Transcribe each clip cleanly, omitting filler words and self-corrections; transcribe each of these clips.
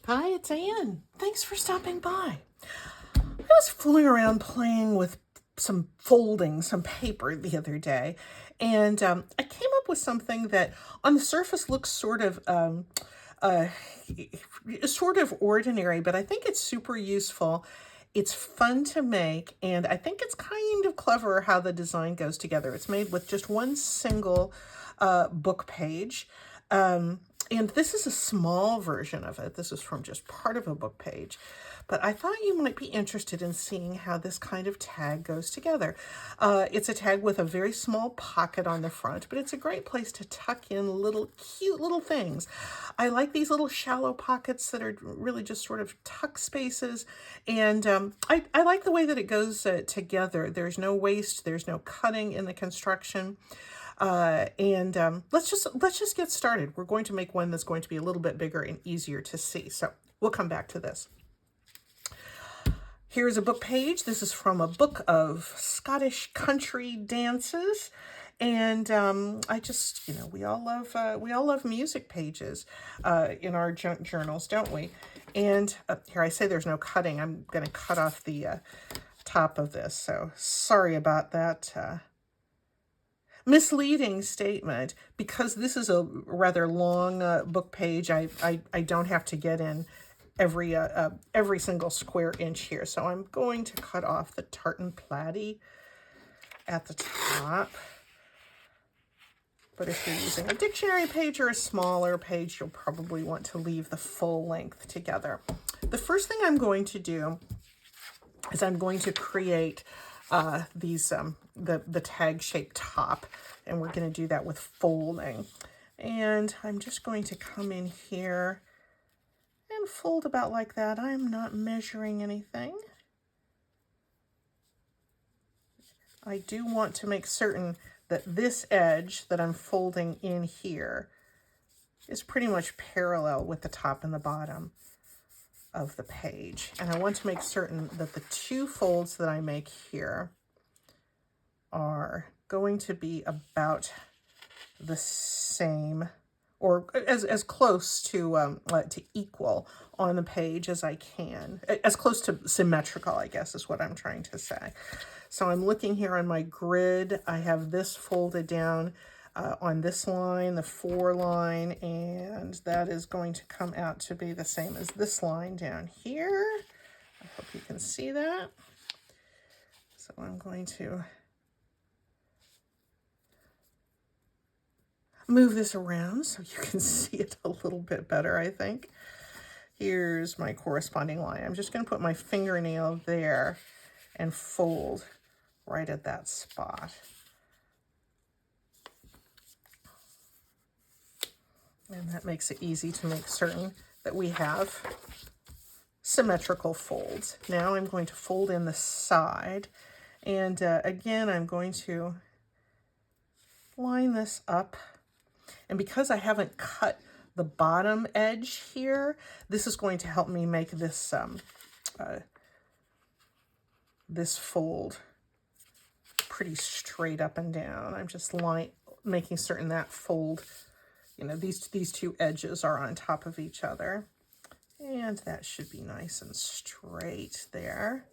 Hi, it's Anne. Thanks for stopping by. I was fooling around playing with some paper the other day, and I came up with something that on the surface looks uh, sort of ordinary, but I think it's super useful. It's fun to make, and I think it's kind of clever how the design goes together. It's made with just one single book page. And this is a small version of it. This is from just part of a book page. But I thought you might be interested in seeing how this kind of tag goes together. It's a tag with a very small pocket on the front, but it's a great place to tuck in cute little things. I like these little shallow pockets that are really just sort of tuck spaces. And I like the way that it goes together. There's no waste, there's no cutting in the construction. And let's just get started. We're going to make one that's going to be a little bit bigger and easier to see. So we'll come back to this. Here's a book page. This is from a book of Scottish country dances. And I just, we all love music pages in our journals, don't we? And here I say there's no cutting. I'm going to cut off the top of this. So sorry about that misleading statement. Because this is a rather long book page, I don't have to get in every single square inch here. So I'm going to cut off the tartan plaidie at the top. But if you're using a dictionary page or a smaller page, you'll probably want to leave the full length together. The first thing I'm going to do is I'm going to create the tag shaped top, and we're going to do that with folding. And I'm just going to come in here and fold about like that. I'm not measuring anything. I do want to make certain that this edge that I'm folding in here is pretty much parallel with the top and the bottom of the page. And I want to make certain that the two folds that I make here are going to be about the same, or as close to equal on the page as I can. As close to symmetrical, I guess, is what I'm trying to say. So I'm looking here on my grid. I have this folded down on this line, the 4 line, and that is going to come out to be the same as this line down here. I hope you can see that. So I'm going to move this around so you can see it a little bit better, I think. Here's my corresponding line. I'm just going to put my fingernail there and fold right at that spot. And that makes it easy to make certain that we have symmetrical folds. Now I'm going to fold in the side. And again, I'm going to line this up. And because I haven't cut the bottom edge here, this is going to help me make this this fold pretty straight up and down. I'm just making certain that fold, these two edges are on top of each other. And that should be nice and straight there.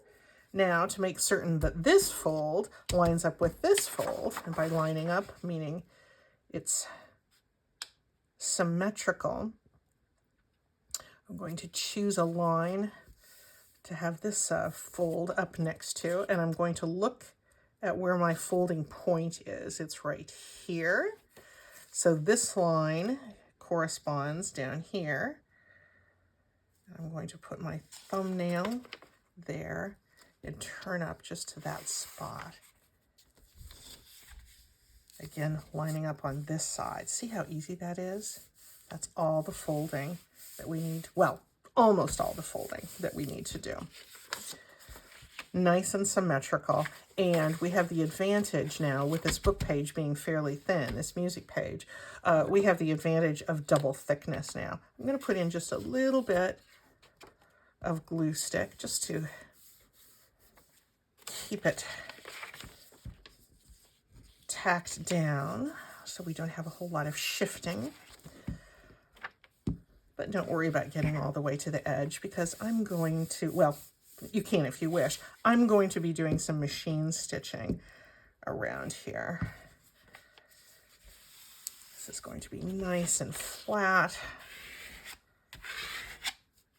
Now, to make certain that this fold lines up with this fold, and by lining up, meaning it's symmetrical, I'm going to choose a line to have this fold up next to, and I'm going to look at where my folding point is. It's right here. So this line corresponds down here. I'm going to put my thumbnail there and turn up just to that spot. Again, lining up on this side. See how easy that is? That's all the folding that we need. Well, almost all the folding that we need to do. Nice and symmetrical. And we have the advantage now with this book page being fairly thin, this music page, we have the advantage of double thickness now. I'm going to put in just a little bit of glue stick just to keep it tacked down so we don't have a whole lot of shifting. but don't worry about getting all the way to the edge because I'm going to, well, you can if you wish. I'm going to be doing some machine stitching around here. This is going to be nice and flat.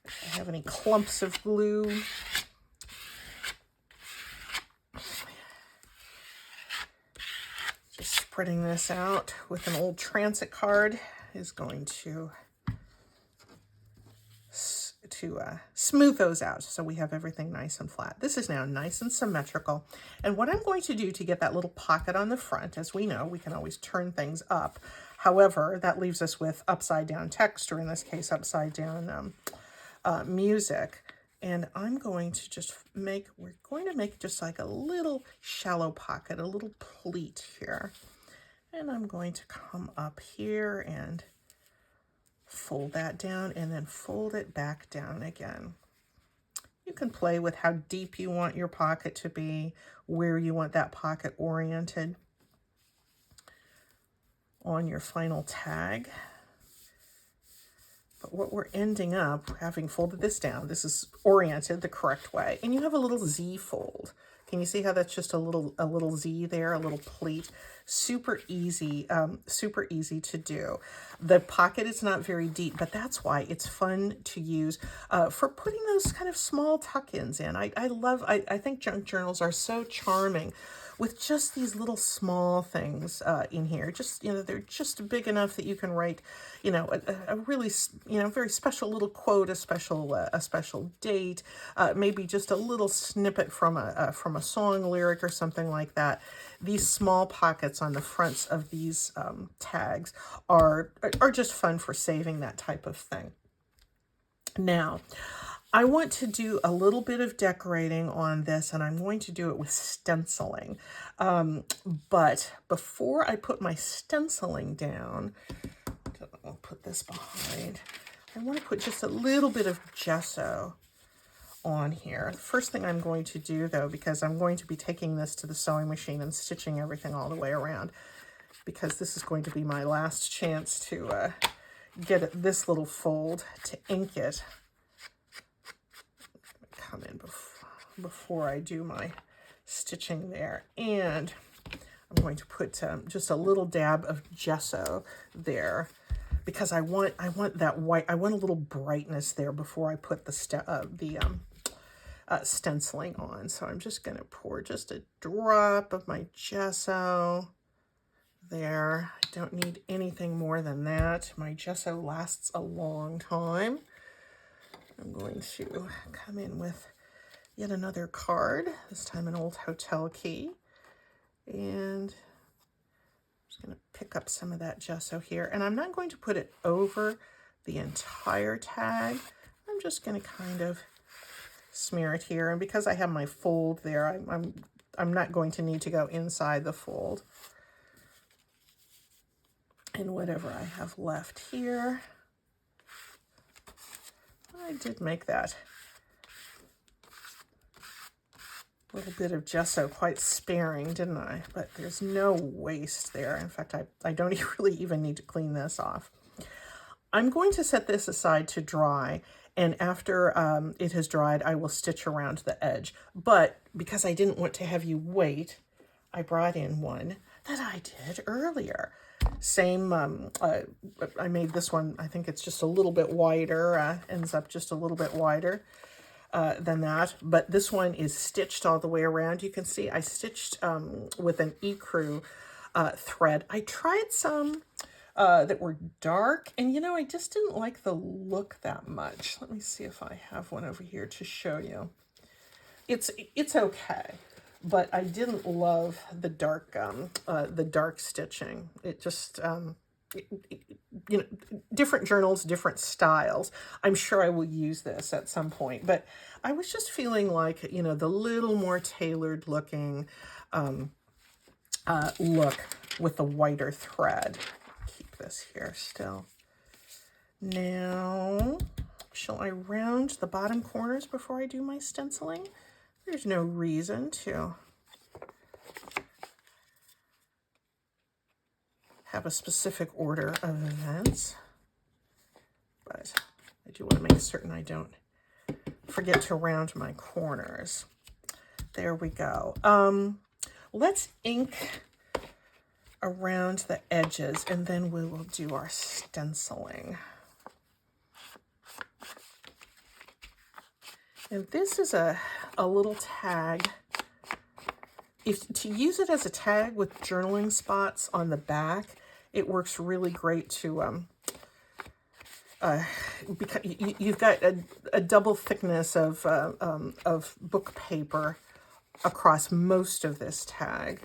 If I have any clumps of glue, just spreading this out with an old transit card is going to smooth those out so we have everything nice and flat. This is now nice and symmetrical. And what I'm going to do to get that little pocket on the front, as we know, we can always turn things up. However, that leaves us with upside down text, or in this case, upside down music. And I'm going to just we're going to make just like a little shallow pocket, a little pleat here. And I'm going to come up here and fold that down and then fold it back down again. You can play with how deep you want your pocket to be, where you want that pocket oriented on your final tag. But what we're ending up, having folded this down, this is oriented the correct way, and you have a little Z fold. Can you see how that's just a little Z there, a little pleat? Super easy to do. The pocket is not very deep, but that's why it's fun to use for putting those kind of small tuck-ins in. I think junk journals are so charming with just these little small things in here. Just, they're just big enough that you can write, a really, very special little quote, a special date, maybe just a little snippet from a song lyric or something like that. These small pockets on the fronts of these tags are just fun for saving that type of thing. Now, I want to do a little bit of decorating on this, and I'm going to do it with stenciling. But before I put my stenciling down, I'll put this behind. I want to put just a little bit of gesso on here. The first thing I'm going to do, though, because I'm going to be taking this to the sewing machine and stitching everything all the way around, because this is going to be my last chance to get this little fold to ink it. Come in before I do my stitching there, and I'm going to put just a little dab of gesso there because I want that white. I want a little brightness there before I put the stenciling on. So I'm just going to pour just a drop of my gesso there. I don't need anything more than that. My gesso lasts a long time. I'm going to come in with yet another card, this time an old hotel key. And I'm just going to pick up some of that gesso here. And I'm not going to put it over the entire tag. I'm just going to kind of smear it here. And because I have my fold there, I'm not going to need to go inside the fold. And whatever I have left here, I did make that little bit of gesso quite sparing, didn't I? But there's no waste there. In fact, I don't really even need to clean this off. I'm going to set this aside to dry, and after it has dried, I will stitch around the edge. But because I didn't want to have you wait, I brought in one that I did earlier. Same, I made this one, I think it's just a little bit wider, ends up just a little bit wider than that. But this one is stitched all the way around. You can see I stitched with an ecru thread. I tried some that were dark, and I just didn't like the look that much. Let me see if I have one over here to show you. It's okay. But I didn't love the dark stitching. It just, different journals, different styles. I'm sure I will use this at some point, but I was just feeling like, the little more tailored looking look with the whiter thread. Keep this here still. Now, shall I round the bottom corners before I do my stenciling? There's no reason to have a specific order of events, but I do want to make certain I don't forget to round my corners. There we go. Let's ink around the edges, and then we will do our stenciling. And this is a little tag. To use it as a tag with journaling spots on the back, it works really great to, because you've got a double thickness of book paper across most of this tag.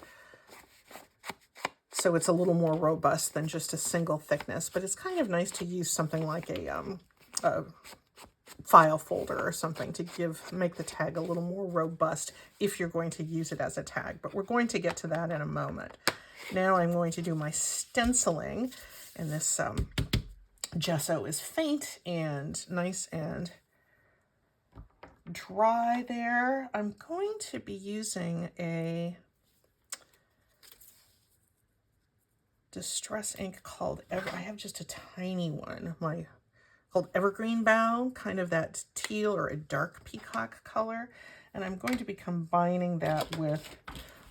So it's a little more robust than just a single thickness, but it's kind of nice to use something like a file folder or something to make the tag a little more robust if you're going to use it as a tag. But we're going to get to that in a moment. Now I'm going to do my stenciling, and this gesso is faint and nice and dry there. I'm going to be using a distress ink called I have just a tiny one, called Evergreen Bough, kind of that teal or a dark peacock color. And I'm going to be combining that with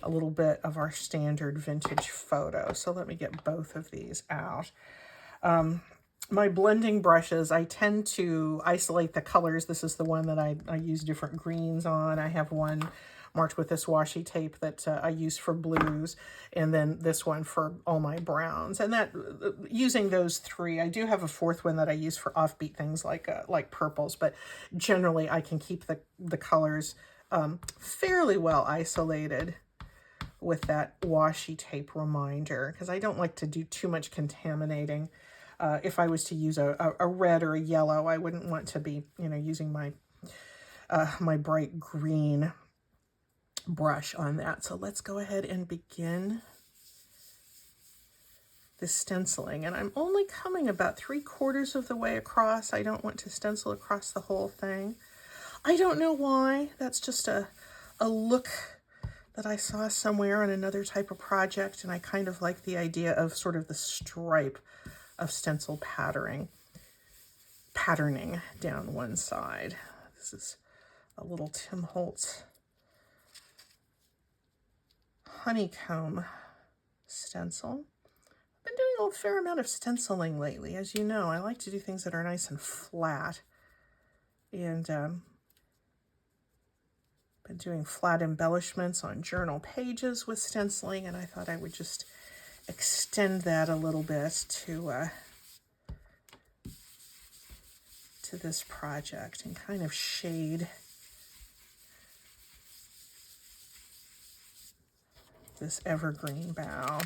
a little bit of our standard vintage photo. So let me get both of these out. My blending brushes, I tend to isolate the colors. This is the one that I use different greens on. I have one marked with this washi tape that I use for blues, and then this one for all my browns. And that, using those three, I do have a fourth one that I use for offbeat things like purples, but generally I can keep the colors fairly well isolated with that washi tape reminder, because I don't like to do too much contaminating. If I was to use a red or a yellow, I wouldn't want to be, using my my bright green brush on that. So let's go ahead and begin the stenciling. And I'm only coming about 3/4 of the way across. I don't want to stencil across the whole thing. I don't know why. That's just a look that I saw somewhere on another type of project, and I kind of like the idea of sort of the stripe of stencil patterning down one side. This is a little Tim Holtz honeycomb stencil. I've been doing a fair amount of stenciling lately. As you know, I like to do things that are nice and flat. And been doing flat embellishments on journal pages with stenciling, and I thought I would just extend that a little bit to this project and kind of shade this evergreen bough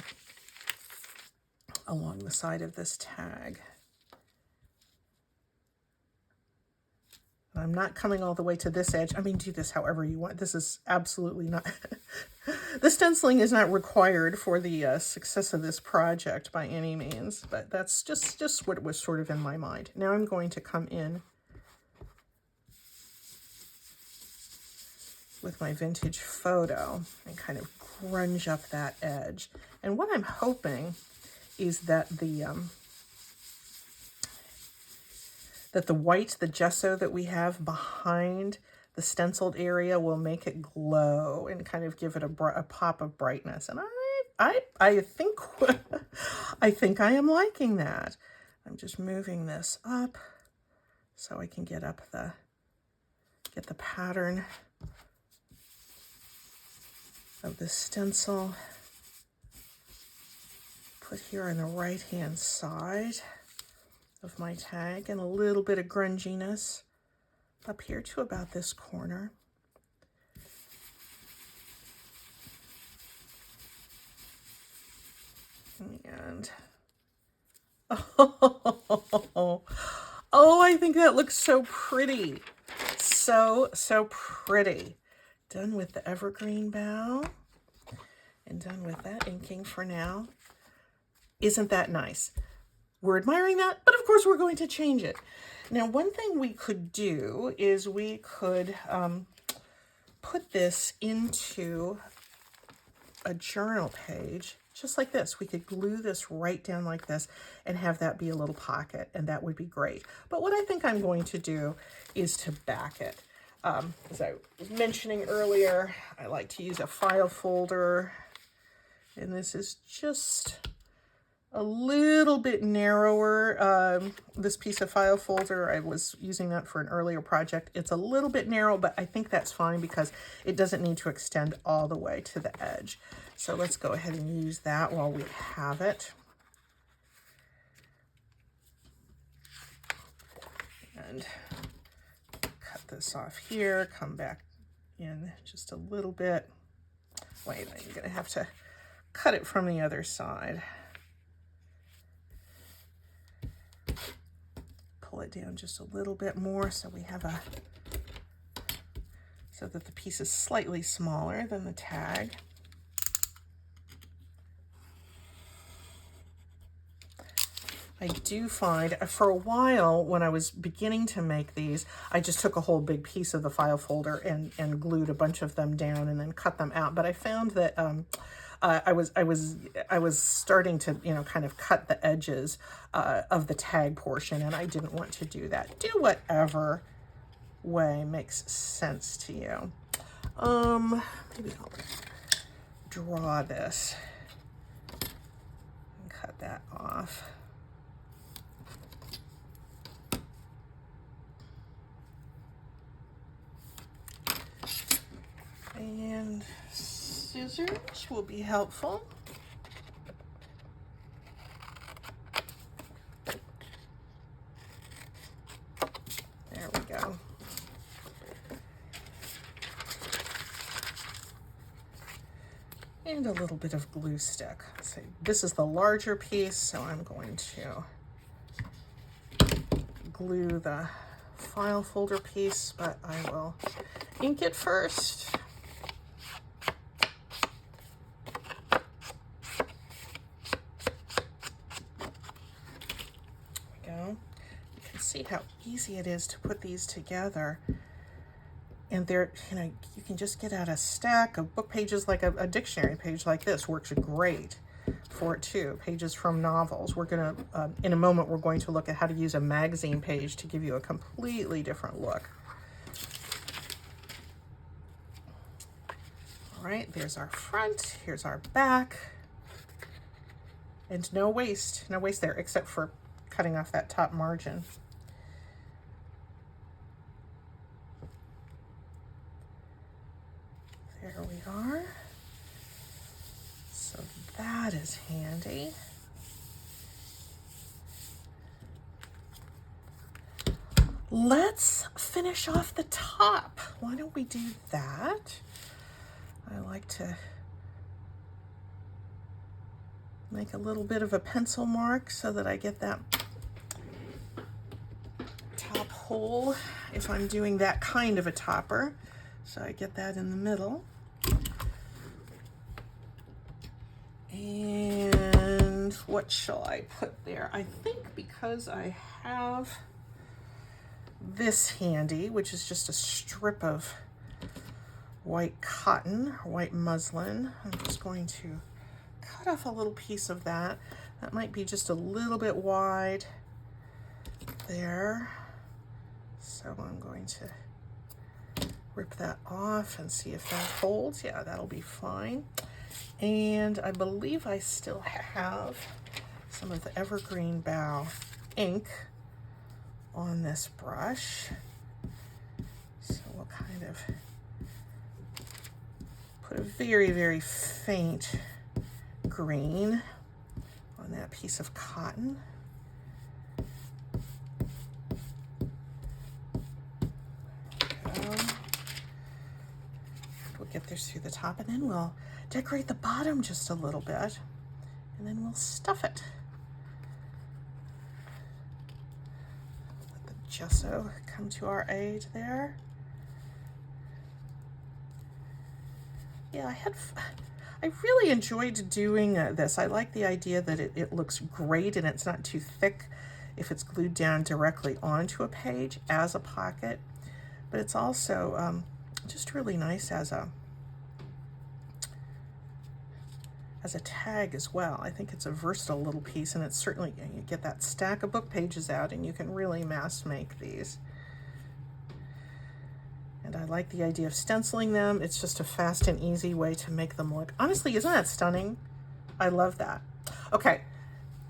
along the side of this tag. I'm not coming all the way to this edge. I mean, do this however you want. This is absolutely not, the stenciling is not required for the success of this project by any means, but that's just what was sort of in my mind. Now I'm going to come in with my vintage photo and kind of grunge up that edge. And what I'm hoping is that the white, the gesso that we have behind the stenciled area will make it glow and kind of give it a pop of brightness. And I think I think I am liking that. I'm just moving this up so I can get the pattern of the stencil put here on the right hand side of my tag, and a little bit of grunginess up here to about this corner. And oh, I think that looks so pretty. So pretty. Done with the evergreen bough and done with that inking for now. Isn't that nice? We're admiring that, but of course we're going to change it. Now, one thing we could do is we could put this into a journal page just like this. We could glue this right down like this and have that be a little pocket, and that would be great. But what I think I'm going to do is to back it. As I was mentioning earlier, I like to use a file folder, and this is just a little bit narrower. This piece of file folder, I was using that for an earlier project. It's a little bit narrow, but I think that's fine because it doesn't need to extend all the way to the edge. So let's go ahead and use that while we have it. And cut this off here, come back in just a little bit. Wait, I'm gonna have to cut it from the other side. Pull it down just a little bit more so we have so that the piece is slightly smaller than the tag. I do find, for a while when I was beginning to make these, I just took a whole big piece of the file folder and glued a bunch of them down and then cut them out. But I found that I was starting to, you know, kind of cut the edges of the tag portion, and I didn't want to do that. Do whatever way makes sense to you. Maybe I'll draw this and cut that off. And scissors will be helpful. There we go. And a little bit of glue stick. So this is the larger piece, so I'm going to glue the file folder piece, but I will ink it first. See how easy it is to put these together, and they're, you know, you can just get out a stack of book pages, like a dictionary page like this works great for it too. Pages from novels. We're gonna in a moment we're going to look at how to use a magazine page to give you a completely different look. All right, there's our front, here's our back, and no waste there except for cutting off that top margin. There we are. So that is handy. Let's finish off the top. Why don't we do that? I like to make a little bit of a pencil mark so that I get that top hole if I'm doing that kind of a topper. So I get that in the middle. And what shall I put there? I think because I have this handy, which is just a strip of white cotton, or white muslin, I'm just going to cut off a little piece of that. That might be just a little bit wide there. So I'm going to rip that off and see if that holds. Yeah, that'll be fine. And I believe I still have some of the Evergreen Bough ink on this brush. So we'll kind of put a very, very faint green on that piece of cotton. We'll get this through the top, and then we'll decorate the bottom just a little bit, and then we'll stuff it. Let the gesso come to our aid there. Yeah, I really enjoyed doing this. I like the idea that it looks great and it's not too thick if it's glued down directly onto a page as a pocket, but it's also just really nice as as a tag as well. I think it's a versatile little piece, and it's certainly, you get that stack of book pages out and you can really mass make these. And I like the idea of stenciling them. It's just a fast and easy way to make them look. Honestly, isn't that stunning? I love that. Okay,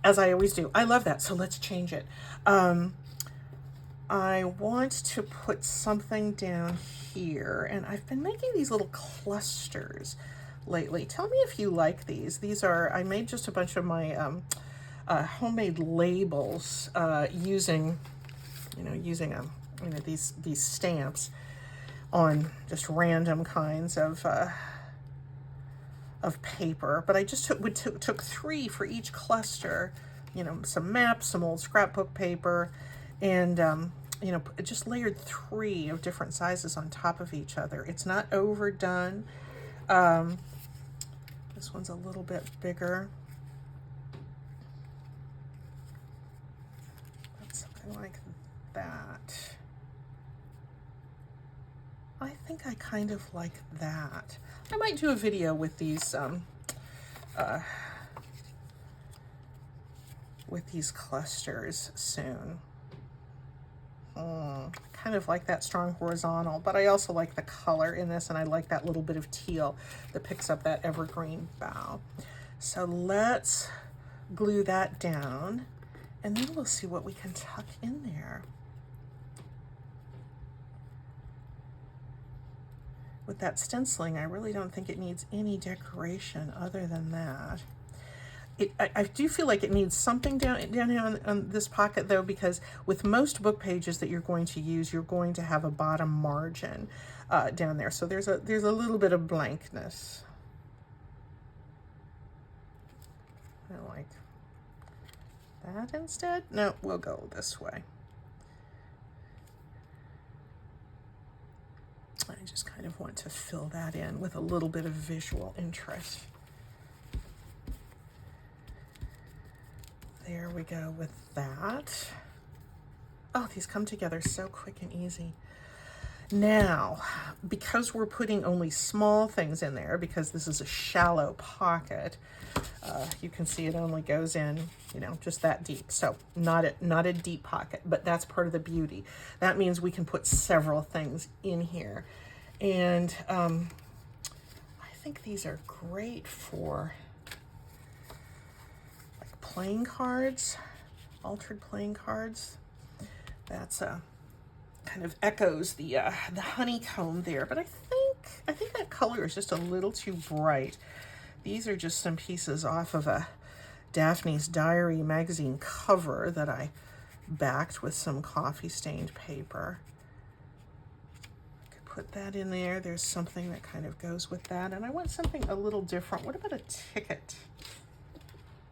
as I always do, I love that. So let's change it. I want to put something down here, and I've been making these little clusters lately. Tell me if you like these. These are, I made just a bunch of my homemade labels using these stamps on just random kinds of paper. But I just took 3 for each cluster, some maps, some old scrapbook paper, and just layered 3 of different sizes on top of each other. It's not overdone. This one's a little bit bigger. That's something like that. I think I kind of like that. I might do a video with these clusters soon. Kind of like that strong horizontal, but I also like the color in this, and I like that little bit of teal that picks up that evergreen bough. So let's glue that down, and then we'll see what we can tuck in there. With that stenciling, I really don't think it needs any decoration other than that. I do feel like it needs something down here on this pocket, though, because with most book pages that you're going to use, you're going to have a bottom margin down there. So there's a little bit of blankness. I like that instead. No, we'll go this way. I just kind of want to fill that in with a little bit of visual interest. There we go with that. Oh, these come together so quick and easy. Now, because we're putting only small things in there, because this is a shallow pocket, you can see it only goes in, just that deep. So not a deep pocket, but that's part of the beauty. That means we can put several things in here. And I think these are great for playing cards, altered playing cards. That's kind of echoes the honeycomb there, but I think that color is just a little too bright. These are just some pieces off of a Daphne's Diary magazine cover that I backed with some coffee stained paper. I could put that in there. There's something that kind of goes with that, and I want something a little different. What about a ticket?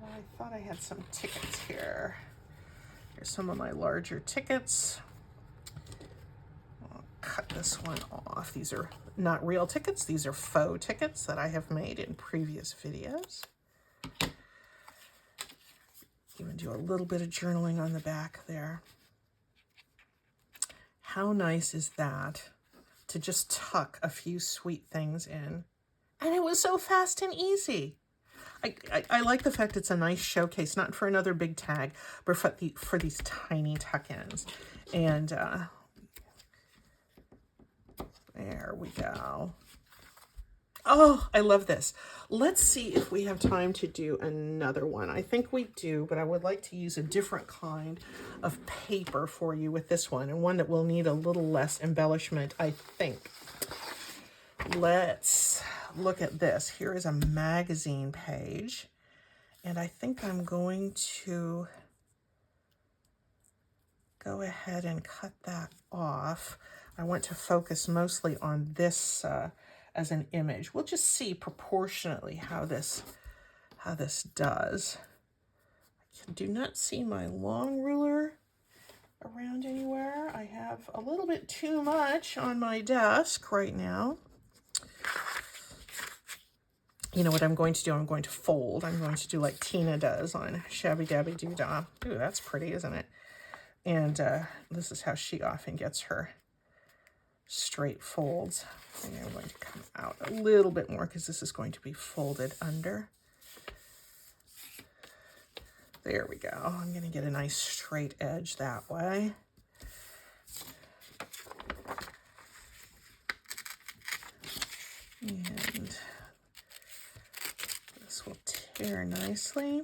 I thought I had some tickets here. Here's some of my larger tickets. I'll cut this one off. These are not real tickets. These are faux tickets that I have made in previous videos. Even do a little bit of journaling on the back there. How nice is that to just tuck a few sweet things in? And it was so fast and easy. I like the fact it's a nice showcase, not for another big tag, but for these tiny tuck-ins. And there we go. Oh, I love this. Let's see if we have time to do another one. I think we do, but I would like to use a different kind of paper for you with this one, and one that will need a little less embellishment, I think. Let's look at this. Here is a magazine page, and I think I'm going to go ahead and cut that off. I want to focus mostly on this as an image. We'll just see proportionately how this does. I do not see my long ruler around anywhere. I have a little bit too much on my desk right now. You know what I'm going to do? I'm going to fold. I'm going to do like Tina does on Shabby Dabby Doo-Dah. Ooh, that's pretty, isn't it? And this is how she often gets her straight folds. And I'm going to come out a little bit more because this is going to be folded under. There we go. I'm going to get a nice straight edge that way. And this will tear nicely.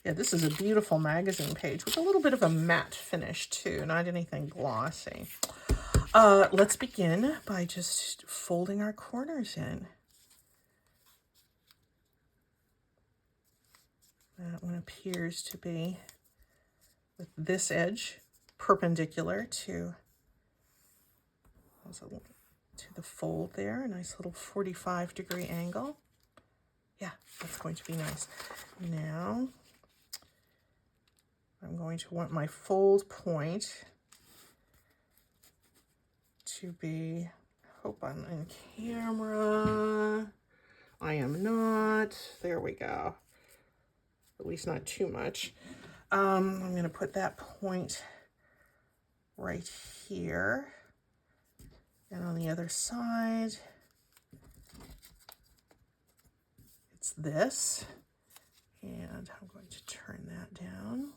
Yeah, this is a beautiful magazine page with a little bit of a matte finish too, not anything glossy. Let's begin by just folding our corners in. That one appears to be with this edge perpendicular to the fold there, a nice little 45-degree angle. Yeah, that's going to be nice. Now, I'm going to want my fold point to be, hope I'm in camera. I am not. There we go. At least not too much. I'm going to put that point right here. And on the other side, it's this. And I'm going to turn that down.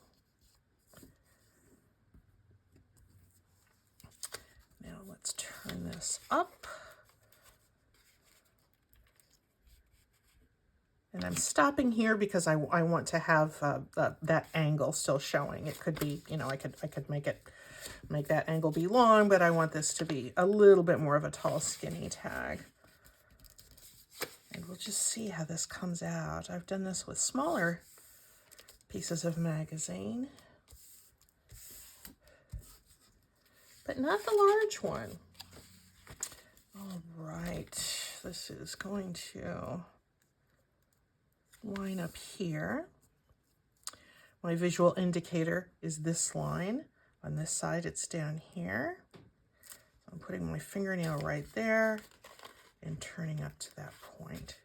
Now let's turn this up. And I'm stopping here because I want to have that angle still showing. It could be, you know, I could make that angle be long, but I want this to be a little bit more of a tall, skinny tag. And we'll just see how this comes out. I've done this with smaller pieces of magazine, but not the large one. All right, this is going to line up here. My visual indicator is this line. On this side, it's down here. I'm putting my fingernail right there and turning up to that point.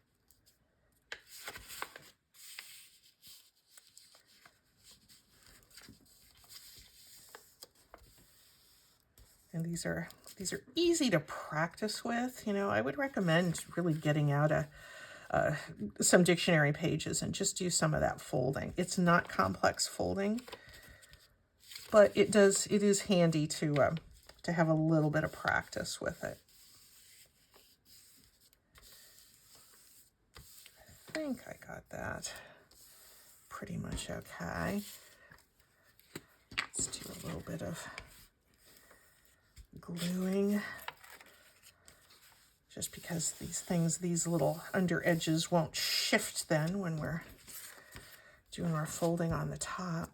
And these are easy to practice with. You know, I would recommend really getting out some dictionary pages and just do some of that folding. It's not complex folding, but it is handy to have a little bit of practice with it. I think I got that pretty much okay. Let's do a little bit of gluing, just because these little under edges won't shift then when we're doing our folding on the top.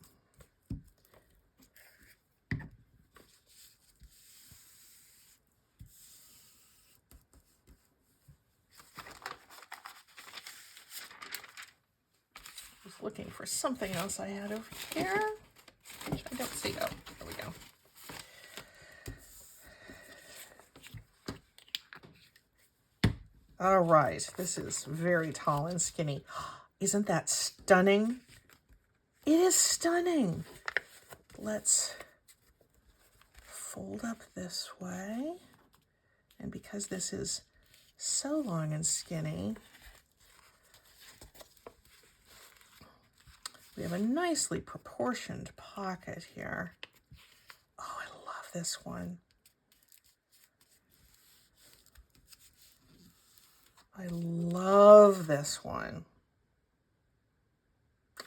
Just looking for something else I had over here, which I don't see. Oh, there we go. All right, this is very tall and skinny. Isn't that stunning? It is stunning. Let's fold up this way. And because this is so long and skinny, we have a nicely proportioned pocket here. Oh, I love this one. I love this one.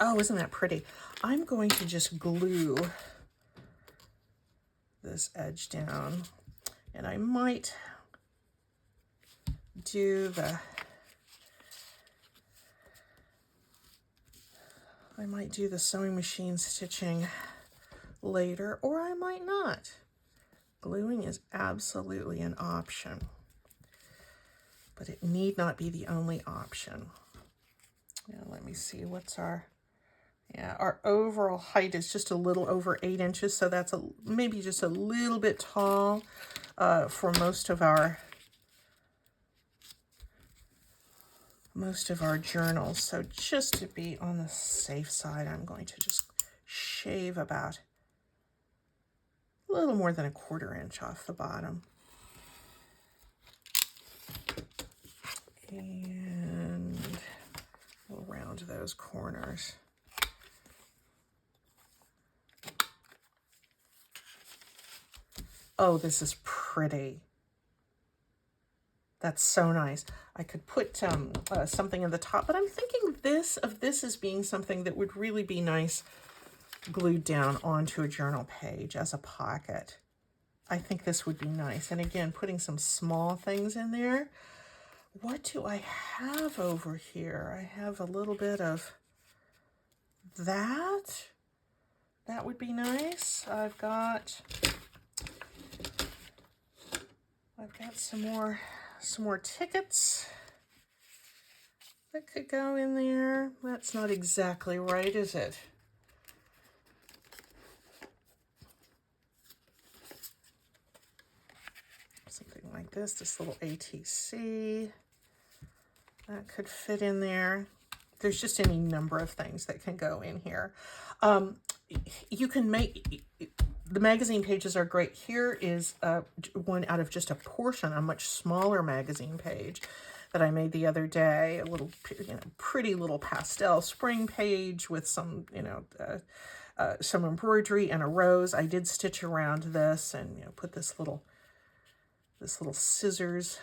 Oh, isn't that pretty? I'm going to just glue this edge down, and I might do the sewing machine stitching later, or I might not. Gluing is absolutely an option, but it need not be the only option. Now let me see, what's our overall height is just a little over 8 inches, so that's maybe just a little bit tall for most of our journals. So just to be on the safe side, I'm going to just shave about a little more than 1/4 inch off the bottom. And we'll round those corners. Oh, this is pretty. That's so nice. I could put something in the top, but I'm thinking this as being something that would really be nice glued down onto a journal page as a pocket. I think this would be nice. And again, putting some small things in there. What do I have over here? I have a little bit of that. That would be nice. I've got some more tickets that could go in there. That's not exactly right, is it? Something like this little ATC, that could fit in there. There's just any number of things that can go in here. You can make, the magazine pages are great. Here is one out of just a portion, a much smaller magazine page that I made the other day. A little, pretty little pastel spring page with some, some embroidery and a rose. I did stitch around this and put this little scissors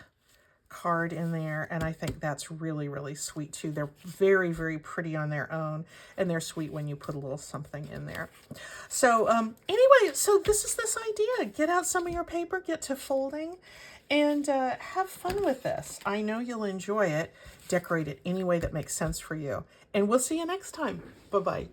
card in there, and I think that's really, really sweet too. They're very, very pretty on their own, and they're sweet when you put a little something in there. So anyway, so this is this idea. Get out some of your paper, get to folding, and have fun with this. I know you'll enjoy it. Decorate it any way that makes sense for you. And we'll see you next time. Bye-bye.